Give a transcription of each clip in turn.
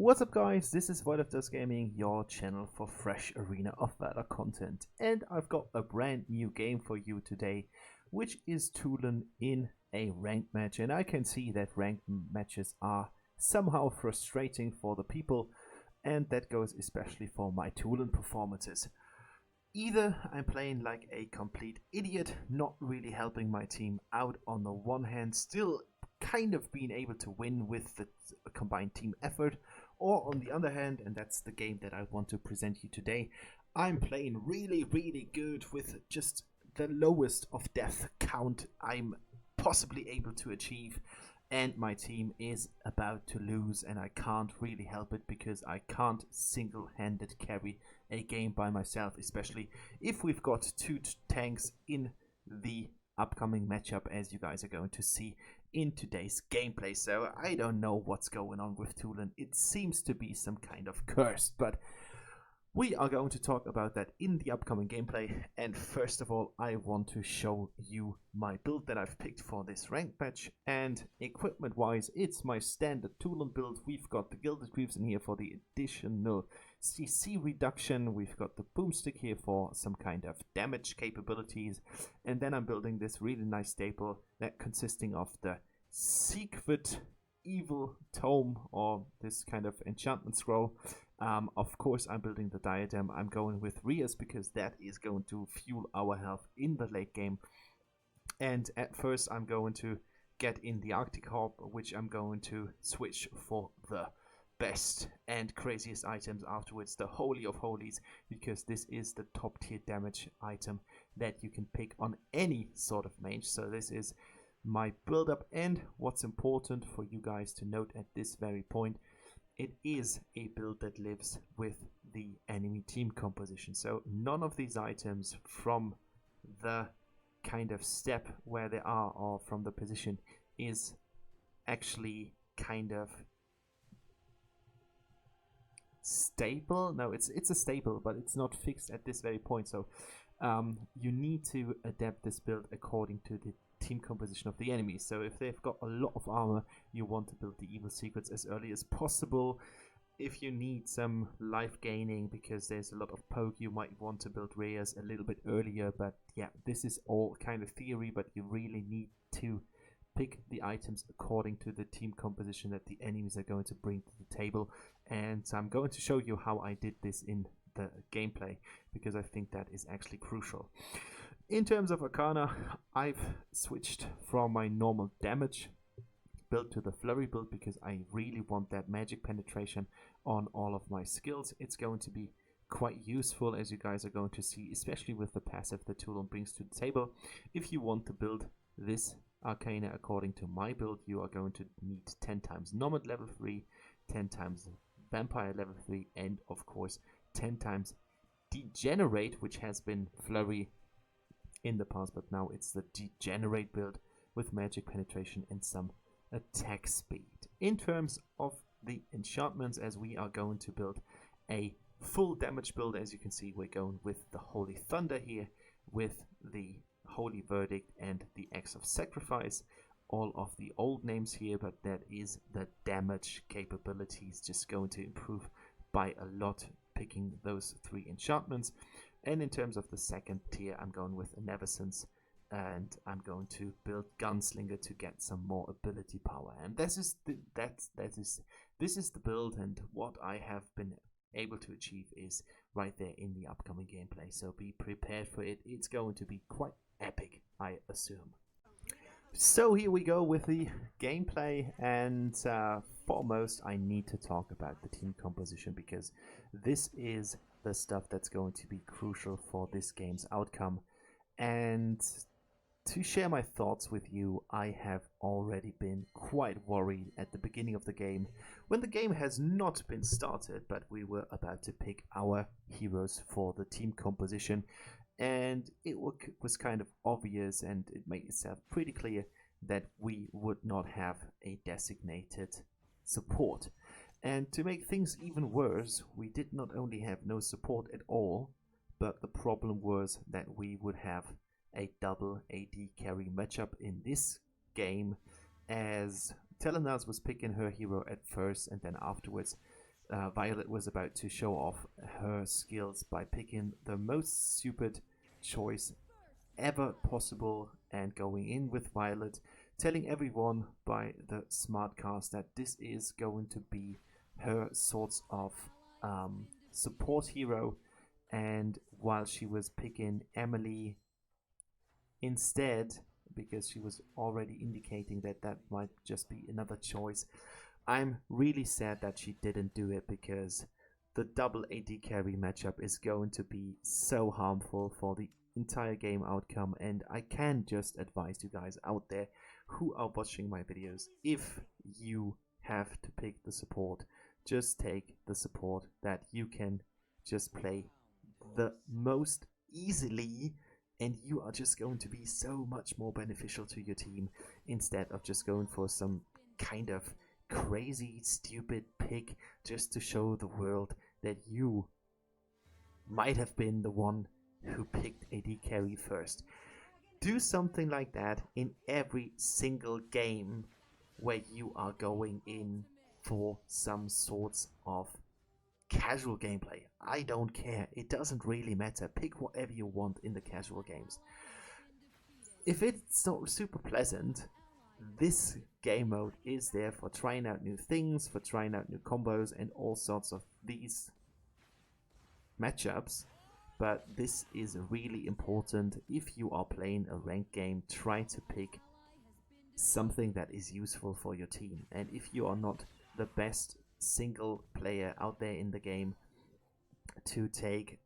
What's up guys, this is Valor Gaming, your channel for fresh Arena of Valor content, and I've got a brand new game for you today, which is Tulen in a ranked match. And I can see that ranked matches are somehow frustrating for the people, and that goes especially for my Tulen performances. Either I'm playing like a complete idiot, not really helping my team out on the one hand, still kind of being able to win with the combined team effort, or on the other hand, and that's the game that I want to present you today, I'm playing really good with just the lowest of death count I'm possibly able to achieve, and my team is about to lose, and I can't really help it because I can't single-handed carry a game by myself, especially if we've got two tanks in the upcoming matchup, as you guys are going to see in today's gameplay. So I don't know what's going on with Tulen. It seems to be some kind of curse, but we are going to talk about that in the upcoming gameplay. And first of all, I want to show you my build that I've picked for this ranked match. And equipment wise, it's my standard Tulen build. We've got the Gilded Greaves in here for the additional CC reduction. We've got the boomstick here for some kind of damage capabilities. And then I'm building this really nice staple that consisting of the secret evil tome, or this kind of enchantment scroll. Of course, I'm building the diadem. I'm going with Rias because that is going to fuel our health in the late game. And at first, I'm going to get in the Arctic Hop, which I'm going to switch for the best and craziest items afterwards, the Holy of Holies, because this is the top tier damage item that you can pick on any sort of mage. So this is my build up, and what's important for you guys to note at this very point, it is a build that lives with the enemy team composition. So none of these items from the kind of step where they are or from the position is actually kind of stable. No, it's a stable, but it's not fixed at this very point. So you need to adapt this build according to the team composition of the enemy. So if they've got a lot of armor, you want to build the evil secrets as early as possible. If you need some life gaining because there's a lot of poke, you might want to build Reyes a little bit earlier. But yeah, this is all kind of theory, but you really need to pick the items according to the team composition that the enemies are going to bring to the table. And so I'm going to show you how I did this in the gameplay, because I think that is actually crucial. In terms of Arcana, I've switched from my normal damage build to the flurry build because I really want that magic penetration on all of my skills. It's going to be quite useful, as you guys are going to see, especially with the passive that Tulen brings to the table. If you want to build this Arcana according to my build, you are going to need 10 times Nomad level 3, 10 times Vampire level 3, and of course 10 times Degenerate, which has been flurry in the past, but now it's the Degenerate build with magic penetration and some attack speed. In terms of the enchantments, as we are going to build a full damage build, as you can see, we're going with the Holy Thunder here, with the Holy Verdict and the Axe of Sacrifice. All of the old names here, but that is the damage capabilities just going to improve by a lot picking those three enchantments. And in terms of the second tier, I'm going with Evanescence, and I'm going to build Gunslinger to get some more ability power. And this is the build, and what I have been able to achieve is right there in the upcoming gameplay. So be prepared for it. It's going to be quite epic, I assume. So here we go with the gameplay, and foremost I need to talk about the team composition, because this is the stuff that's going to be crucial for this game's outcome. And to share my thoughts with you, I have already been quite worried at the beginning of the game, when the game has not been started, but we were about to pick our heroes for the team composition. And it was kind of obvious, and it made itself pretty clear that we would not have a designated support. And to make things even worse, we did not only have no support at all, but the problem was that we would have a double AD carry matchup in this game, as Telenas was picking her hero at first, and then afterwards Violet was about to show off her skills by picking the most stupid choice ever possible and going in with Violet, telling everyone by the smart cast that this is going to be her sorts of support hero. And while she was picking Emily instead, because she was already indicating that that might just be another choice, I'm really sad that she didn't do it, because the double AD carry matchup is going to be so harmful for the entire game outcome. And I can just advise you guys out there who are watching my videos, if you have to pick the support, just take the support that you can just play the most easily, and you are just going to be so much more beneficial to your team, instead of just going for some kind of crazy stupid pick just to show the world that you might have been the one who picked AD carry first. Do something like that in every single game where you are going in for some sorts of casual gameplay. I don't care, it doesn't really matter. Pick whatever you want in the casual games. If it's not super pleasant, this game mode is there for trying out new things, for trying out new combos and all sorts of these matchups. But this is really important. If you are playing a ranked game, try to pick something that is useful for your team. And if you are not the best single player out there in the game to take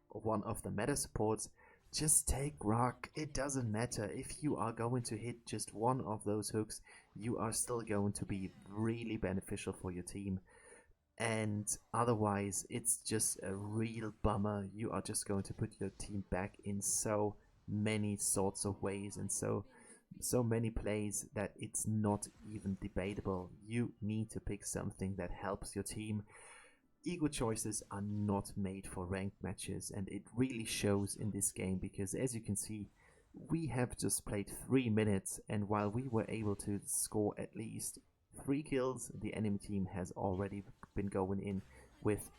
one of the meta supports, just take RoV. It doesn't matter. If you are going to hit just one of those hooks, you are still going to be really beneficial for your team. And otherwise, it's just a real bummer. You are just going to put your team back in so many sorts of ways and so many plays that it's not even debatable. You need to pick something that helps your team. Ego choices are not made for ranked matches, and it really shows in this game, because as you can see, we have just played 3 minutes, and while we were able to score at least 3 kills, the enemy team has already been going in with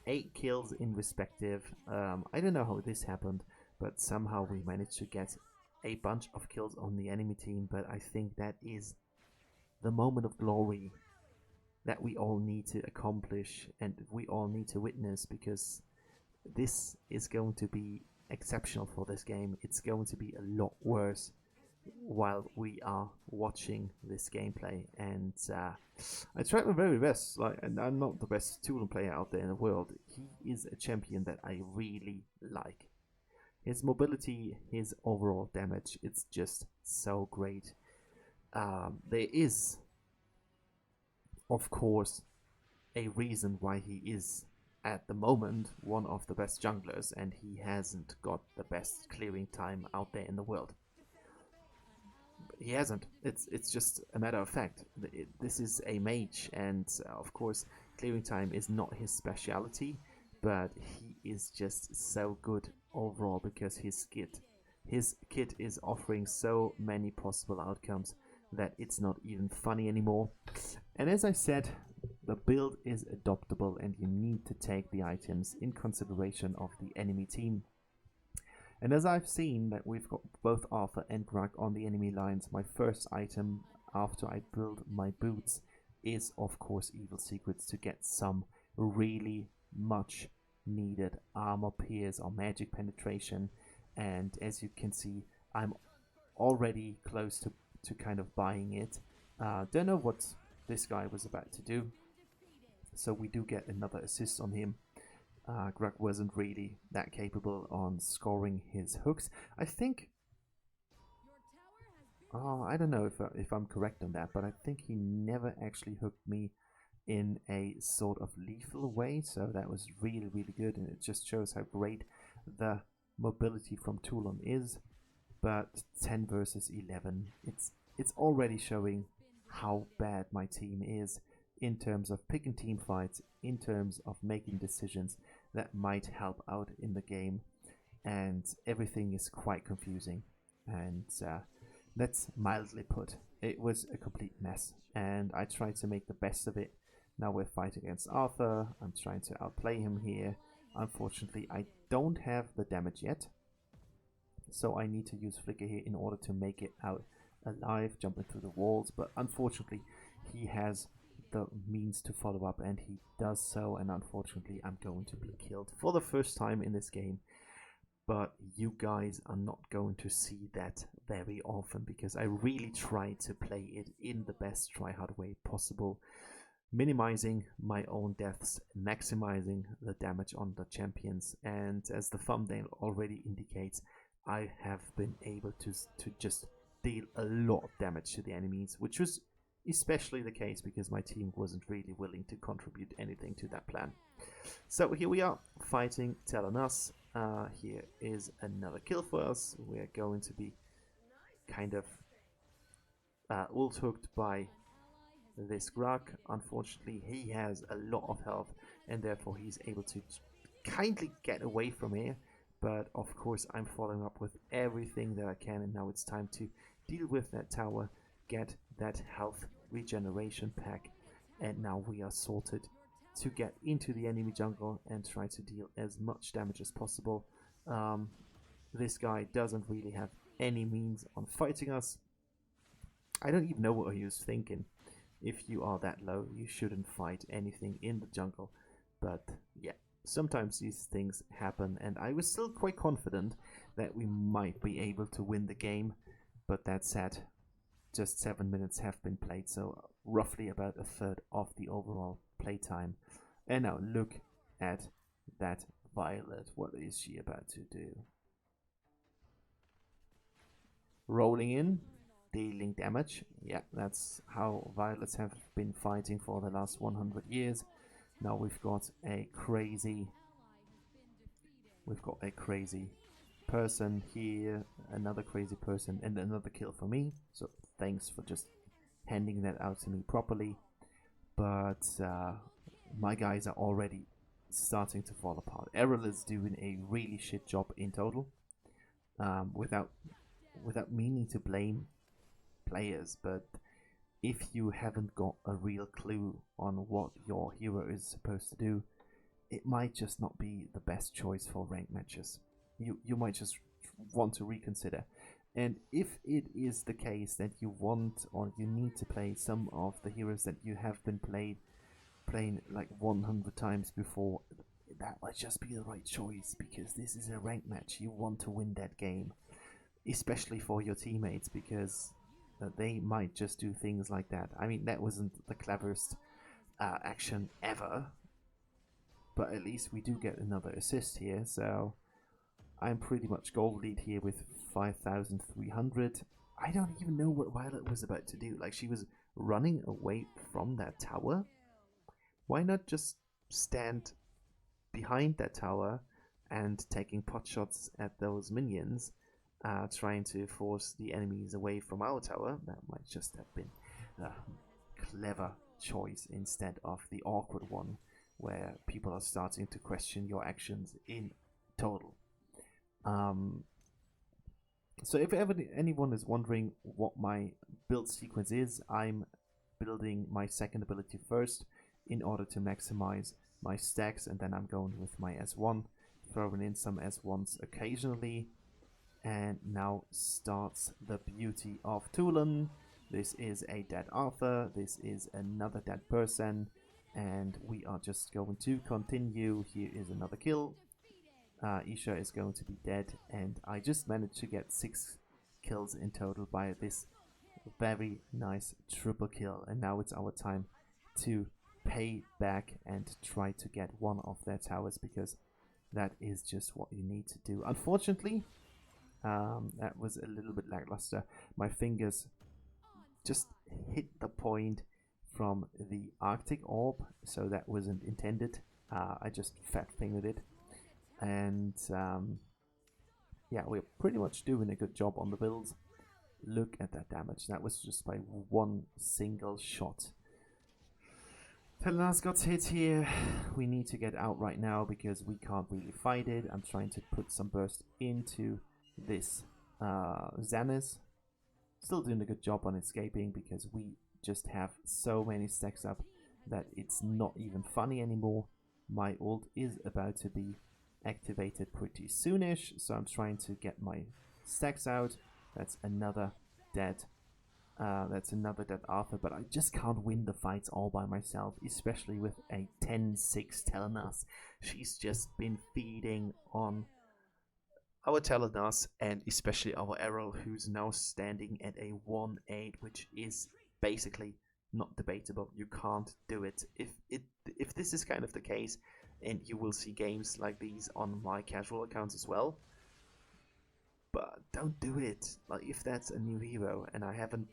8 kills in respective. I don't know how this happened, but somehow we managed to get a bunch of kills on the enemy team. But I think that is the moment of glory that we all need to accomplish and we all need to witness, because this is going to be exceptional for this game. It's going to be a lot worse while we are watching this gameplay, and I tried my very best. And I'm not the best Tulen player out there in the world. He is a champion that I really like. His mobility, his overall damage, it's just so great. There is, of course, a reason why he is at the moment one of the best junglers, and he hasn't got the best clearing time out there in the world. He hasn't. It's just a matter of fact. This is a mage, and of course clearing time is not his speciality, but he is just so good overall, because his kit is offering so many possible outcomes that it's not even funny anymore. And as I said, the build is adoptable, and you need to take the items in consideration of the enemy team. And as I've seen that we've got both Arthur and RoV on the enemy lines, my first item after I build my boots is of course Evil Secrets, to get some really much needed armor pierce or magic penetration. And as you can see, I'm already close to kind of buying it. Don't know what this guy was about to do, so we do get another assist on him. RoV wasn't really that capable on scoring his hooks. I think, I don't know if I'm correct on that, but I think he never actually hooked me in a sort of lethal way, so that was really good, and it just shows how great the mobility from Tulen is. But 10 versus 11, it's already showing how bad my team is in terms of picking team fights, in terms of making decisions that might help out in the game, and everything is quite confusing, and that's mildly put. It was a complete mess, and I tried to make the best of it Now we're fighting against Arthur. I'm trying to outplay him here. Unfortunately, I don't have the damage yet. So I need to use Flicker here in order to make it out alive, jumping through the walls. But unfortunately, he has the means to follow up, and he does so. And unfortunately, I'm going to be killed for the first time in this game. But you guys are not going to see that very often, because I really try to play it in the best tryhard way possible, minimizing my own deaths, maximizing the damage on the champions. And as the thumbnail already indicates, I have been able to just deal a lot of damage to the enemies, which was especially the case because my team wasn't really willing to contribute anything to that plan. So here we are fighting Telenas. Here is another kill for us. We're going to be kind of ult hooked by this Grug. Unfortunately, he has a lot of health, and therefore he's able to kindly get away from here. But of course, I'm following up with everything that I can, and now it's time to deal with that tower, get that health regeneration pack, and now we are sorted to get into the enemy jungle and try to deal as much damage as possible. This guy doesn't really have any means on fighting us. I don't even know what he was thinking. If you are that low, you shouldn't fight anything in the jungle. But yeah, sometimes these things happen, and I was still quite confident that we might be able to win the game. But that said, just 7 minutes have been played, so roughly about a third of the overall playtime. And now look at that Violet. What is she about to do? Rolling in, dealing damage. Yeah, that's how Violets have been fighting for the last 100 years. Now we've got a crazy person here, another crazy person, and another kill for me. So thanks for just handing that out to me properly. But my guys are already starting to fall apart. Errol is doing a really shit job in total, without meaning to blame players, but if you haven't got a real clue on what your hero is supposed to do, it might just not be the best choice for ranked matches. You might just want to reconsider. And if it is the case that you want or you need to play some of the heroes that you have been playing like 100 times before, that might just be the right choice, because this is a ranked match. You want to win that game, especially for your teammates, because they might just do things like that. I mean, that wasn't the cleverest action ever, but at least we do get another assist here, so I'm pretty much gold lead here with 5,300. I don't even know what Violet was about to do. Like, she was running away from that tower. Why not just stand behind that tower and taking pot shots at those minions, trying to force the enemies away from our tower? That might just have been a clever choice instead of the awkward one where people are starting to question your actions in total. So if ever anyone is wondering what my build sequence is, I'm building my second ability first in order to maximize my stacks, and then I'm going with my S1, throwing in some S1s occasionally. And now starts the beauty of Tulen. This is a dead Arthur, this is another dead person, and we are just going to continue. Here is another kill. Isha is going to be dead, and I just managed to get 6 kills in total by this very nice triple kill. And now it's our time to pay back and try to get one of their towers, because that is just what you need to do. Unfortunately, that was a little bit lackluster. My fingers just hit the point from the Arctic orb, so that wasn't intended. I just fat fingered it. And yeah, we're pretty much doing a good job on the builds. Look at that damage. That was just by one single shot. Telenas got hit here. We need to get out right now because we can't really fight it. I'm trying to put some burst into this Xanis. Still doing a good job on escaping because we just have so many stacks up that it's not even funny anymore. My ult is about to be activated pretty soonish, so I'm trying to get my stacks out. That's another dead. That's another dead Arthur, but I just can't win the fights all by myself, especially with a 10-6 Telenas. She's just been feeding on our Telenas and especially our Arrow, who's now standing at a 1-8, which is basically not debatable. You can't do it. If this is kind of the case, and you will see games like these on my casual accounts as well, but don't do it. Like, if that's a new hero and I haven't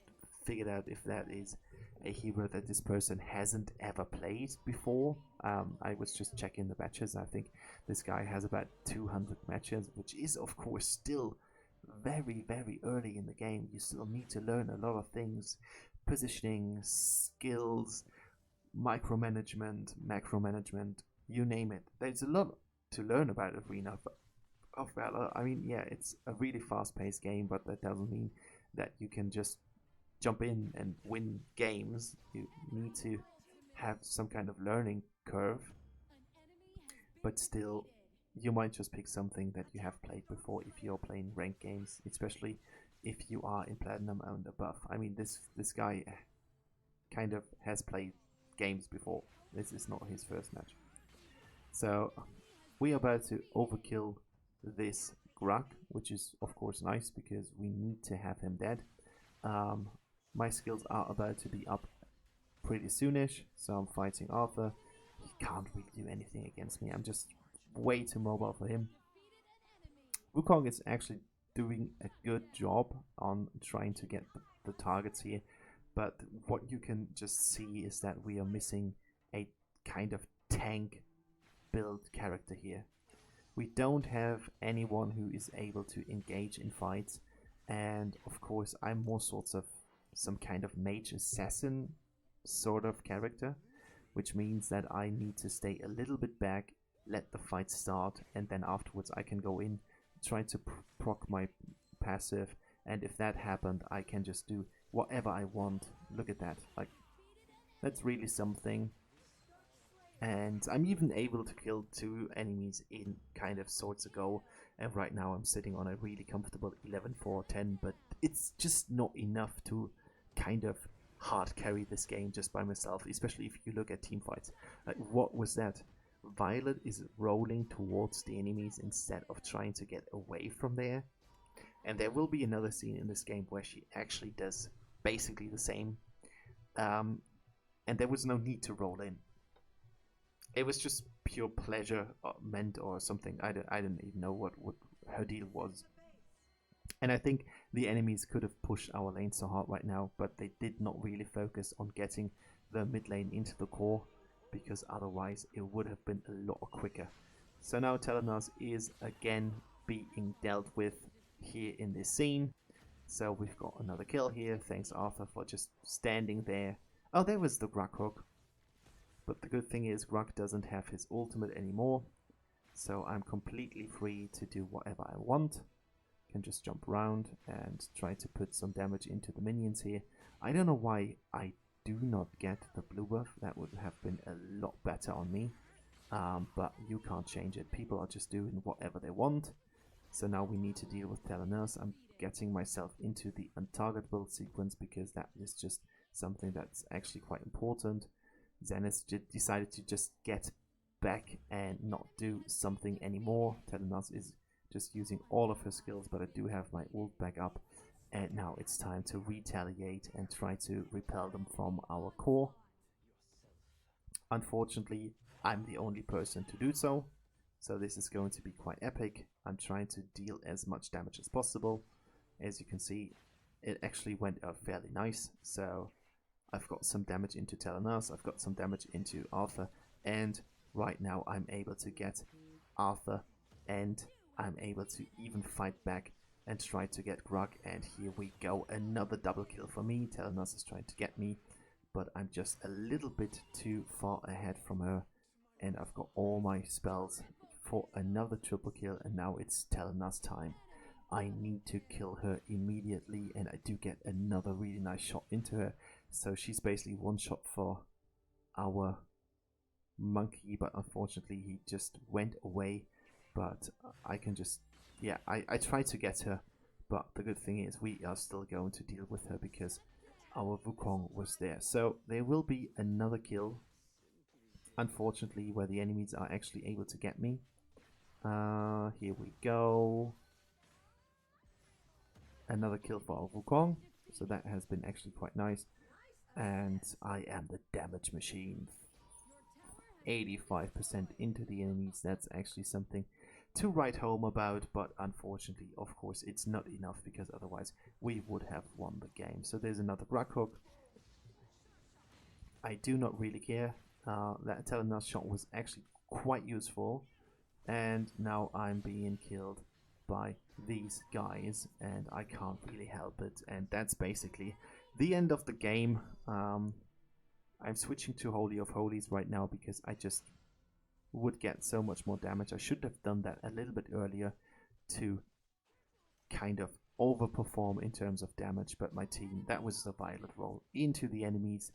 figured out if that is a hero that this person hasn't ever played before. I was just checking the matches. I think this guy has about 200 matches, which is of course still very, very early in the game. You still need to learn a lot of things: positioning, skills, micromanagement, macromanagement, you name it. There's a lot to learn about Arena of Valor. I mean, yeah, it's a really fast-paced game, but that doesn't mean that you can just jump in and win games. You need to have some kind of learning curve, but still you might just pick something that you have played before if you're playing ranked games, especially if you are in Platinum and above. I mean, this guy kind of has played games before. This is not his first match. So we are about to overkill this Grug, which is of course nice because we need to have him dead. My skills are about to be up pretty soonish, so I'm fighting Arthur. He can't really do anything against me. I'm just way too mobile for him. Wukong is actually doing a good job on trying to get the targets here, but what you can just see is that we are missing a kind of tank build character here. We don't have anyone who is able to engage in fights, and of course I'm more sorts of some kind of mage assassin sort of character, which means that I need to stay a little bit back, let the fight start, and then afterwards I can go in, try to proc my passive, and if that happened I can just do whatever I want. Look at that, like, that's really something. And I'm even able to kill 2 enemies in kind of sorts ago, and right now I'm sitting on a really comfortable 11-4-10, but it's just not enough to kind of hard carry this game just by myself, especially if you look at team fights. Like, what was that? Violet is rolling towards the enemies instead of trying to get away from there. And there will be another scene in this game where she actually does basically the same. And there was no need to roll in. It was just pure pleasure meant or something. I didn't even know what her deal was. And I think the enemies could have pushed our lane so hard right now, but they did not really focus on getting the mid lane into the core, because otherwise it would have been a lot quicker. So now Telenas is again being dealt with here in this scene. So we've got another kill here. Thanks Arthur for just standing there. Oh, there was the Grug hook. But the good thing is Grug doesn't have his ultimate anymore, so I'm completely free to do whatever I want. Can just jump around and try to put some damage into the minions here. I don't know why I do not get the blue buff. That would have been a lot better on me, but you can't change it. People are just doing whatever they want. So now we need to deal with Telenas. I'm getting myself into the untargetable sequence because that is just something that's actually quite important. Zenith decided to just get back and not do something anymore. Telenas is just using all of her skills, but I do have my ult back up, and now it's time to retaliate and try to repel them from our core. Unfortunately, I'm the only person to do so, so this is going to be quite epic. I'm trying to deal as much damage as possible. As you can see, it actually went out fairly nice, so I've got some damage into Telenas, I've got some damage into Arthur, and right now I'm able to get Arthur, and I'm able to even fight back and try to get Grug, and here we go, another double kill for me. Telenas is trying to get me, but I'm just a little bit too far ahead from her, and I've got all my spells for another triple kill, and now it's Telenas time. I need to kill her immediately, and I do get another really nice shot into her. So she's basically one shot for our monkey, but unfortunately he just went away. But I can just, yeah, I tried to get her, but the good thing is we are still going to deal with her because our Wukong was there. So there will be another kill, unfortunately, where the enemies are actually able to get me. Here we go. Another kill for our Wukong, so that has been actually quite nice. And I am the damage machine. 85% into the enemies, that's actually something to write home about, but unfortunately, of course, it's not enough because otherwise we would have won the game. So there's another Grug hook. I do not really care. That Telenas shot was actually quite useful, and now I'm being killed by these guys and I can't really help it, and that's basically the end of the game. I'm switching to Holy of Holies right now because I just would get so much more damage. I should have done that a little bit earlier to kind of overperform in terms of damage, but my team, that was the Violet roll into the enemies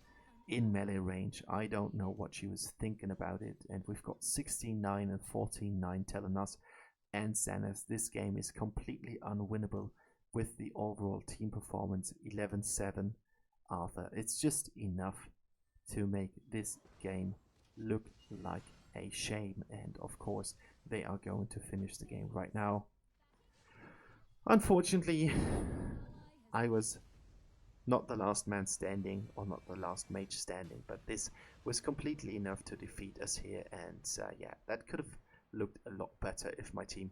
in melee range. I don't know what she was thinking about it, and we've got 16-9 and 14-9 telling us and Xanath. This game is completely unwinnable with the overall team performance 11-7 Arthur. It's just enough to make this game look like a shame, and of course they are going to finish the game right now. Unfortunately, I was not the last man standing, or not the last mage standing, but this was completely enough to defeat us here, and yeah, that could have looked a lot better if my team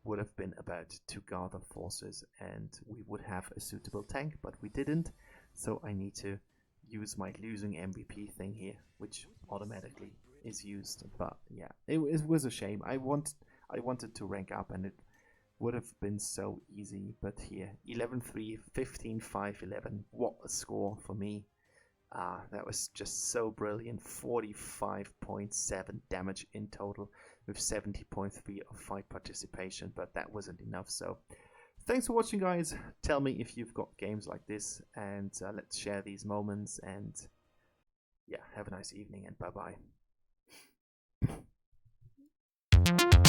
would have been about to gather forces and we would have a suitable tank, but we didn't, so I need to use my losing MVP thing here, which automatically is used. But yeah, it was a shame. I wanted to rank up and it would have been so easy, but here 11-3, 15-5, 11, what a score for me. That was just so brilliant. 45.7 damage in total with 70.3 of fight participation, but that wasn't enough. So thanks for watching, guys. Tell me if you've got games like this, and let's share these moments, and yeah, have a nice evening and bye bye.